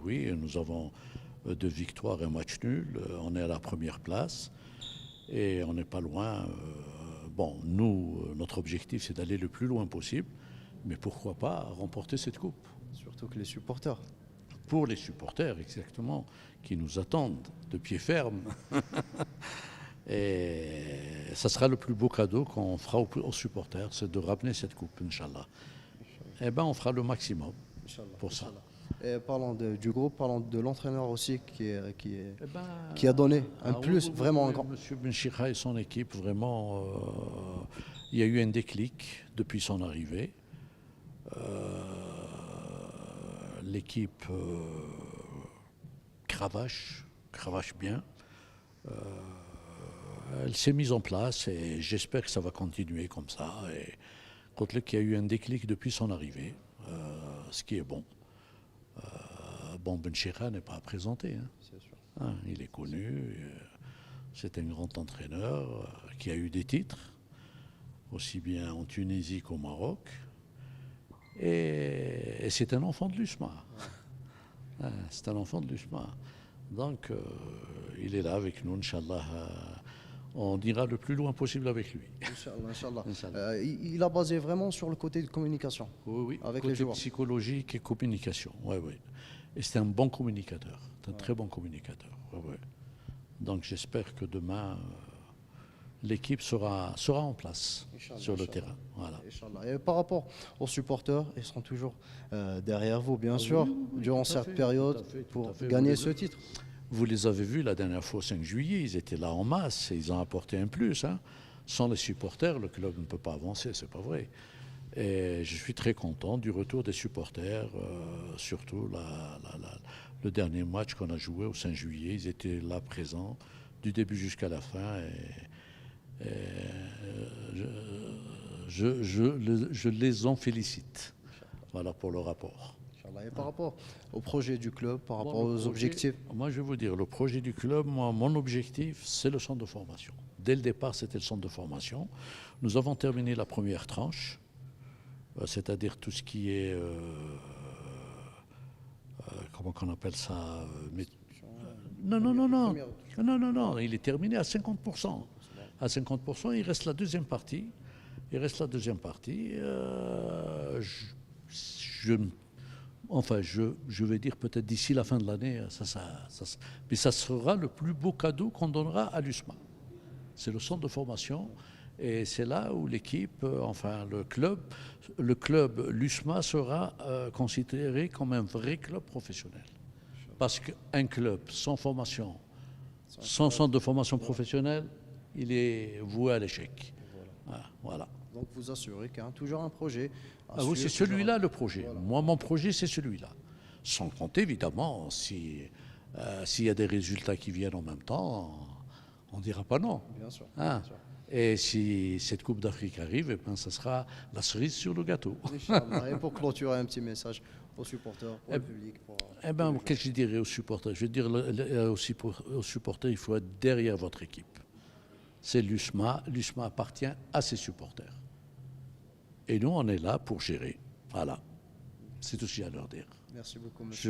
oui. Nous avons 2 victoires et un match nul. On est à la première place et on n'est pas loin. Bon, nous, notre objectif, c'est d'aller le plus loin possible. Mais pourquoi pas remporter cette coupe? Surtout que les supporters. Pour les supporters, exactement, qui nous attendent de pied ferme. Et ça sera le plus beau cadeau qu'on fera aux supporters, c'est de ramener cette coupe, Inch'Allah. Eh bien, on fera le maximum pour ça. Et parlons du groupe, parlons de l'entraîneur aussi Eh ben, qui a donné un plus, oui, vraiment un oui, grand. Monsieur Benchikha et son équipe, vraiment, il y a eu un déclic depuis son arrivée. L'équipe cravache bien. Elle s'est mise en place et j'espère que ça va continuer comme ça. Et Kotlik, il y a eu un déclic depuis son arrivée, ce qui est bon. Bon, Benchikha n'est pas à présenter. C'est sûr. Il est connu, c'est un grand entraîneur qui a eu des titres, aussi bien en Tunisie qu'au Maroc. Et c'est un enfant de l'USMA. C'est un enfant de l'USMA. Donc, il est là avec nous, Inch'Allah. On ira le plus loin possible avec lui. Inch'Allah. Il a basé vraiment sur le côté de communication. Oui, avec côté les joueurs. psychologique et communication. Oui. Et c'est un bon communicateur. C'est un très bon communicateur. Ouais. Donc, j'espère que demain, l'équipe sera en place sur le terrain. Voilà. Et par rapport aux supporters, ils seront toujours derrière vous, bien sûr, durant cette période pour gagner ce titre. Vous les avez vus la dernière fois au 5 juillet, ils étaient là en masse et ils ont apporté un plus. Sans les supporters, le club ne peut pas avancer, c'est pas vrai. Et je suis très content du retour des supporters, surtout le dernier match qu'on a joué au 5 juillet, ils étaient là présents du début jusqu'à la fin. Je les en félicite. Voilà pour le rapport. Et par rapport au projet du club, par rapport aux objectifs. Moi, je vais vous dire, le projet du club, mon objectif, c'est le centre de formation. Dès le départ, c'était le centre de formation. Nous avons terminé la première tranche, c'est-à-dire tout ce qui est, comment qu'on appelle ça Non, il est terminé à 50%. À 50%, il reste la deuxième partie. Je vais dire peut-être d'ici la fin de l'année, mais ça sera le plus beau cadeau qu'on donnera à l'USMA. C'est le centre de formation et c'est là où l'équipe, le club, l'USMA sera considéré comme un vrai club professionnel. Parce qu'un club sans formation, sans centre de formation professionnelle, il est voué à l'échec. Voilà. Donc vous assurez qu'il y a toujours un projet. Oui, c'est celui-là le projet. Voilà. Moi, mon projet, c'est celui-là. Sans compter, évidemment, s'il y a des résultats qui viennent en même temps, on ne dira pas non. Bien sûr. Et si cette Coupe d'Afrique arrive, ça sera la cerise sur le gâteau. Et pour clôturer, un petit message aux supporters, pour le public. Qu'est-ce que je dirais aux supporters? Je vais dire aussi aux supporters, il faut être derrière votre équipe. C'est l'USMA. L'USMA appartient à ses supporters. Et nous, on est là pour gérer. Voilà. C'est aussi à leur dire. Merci beaucoup, monsieur.